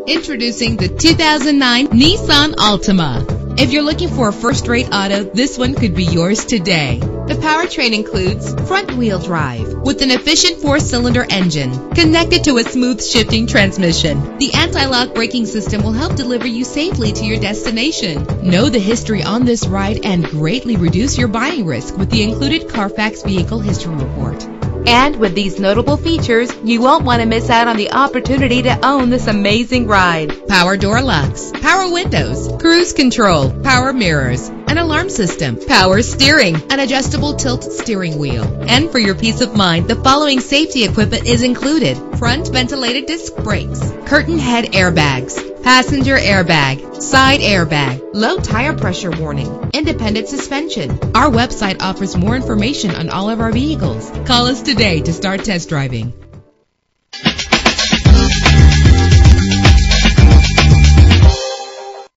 Introducing the 2009 Nissan Altima. If you're looking for a first-rate auto, this one could be yours today. The powertrain includes front-wheel drive with an efficient 4-cylinder engine connected to a smooth shifting transmission. The anti-lock braking system will help deliver you safely to your destination. Know the history on this ride and greatly reduce your buying risk with the included Carfax Vehicle History Report. And with these notable features, you won't want to miss out on the opportunity to own this amazing ride. Power door locks, power windows, cruise control, power mirrors, an alarm system, power steering, an adjustable tilt steering wheel. And for your peace of mind, the following safety equipment is included: front ventilated disc brakes, curtain head airbags, passenger airbag, side airbag, low tire pressure warning, independent suspension. Our website offers more information on all of our vehicles. Call us today to start test driving.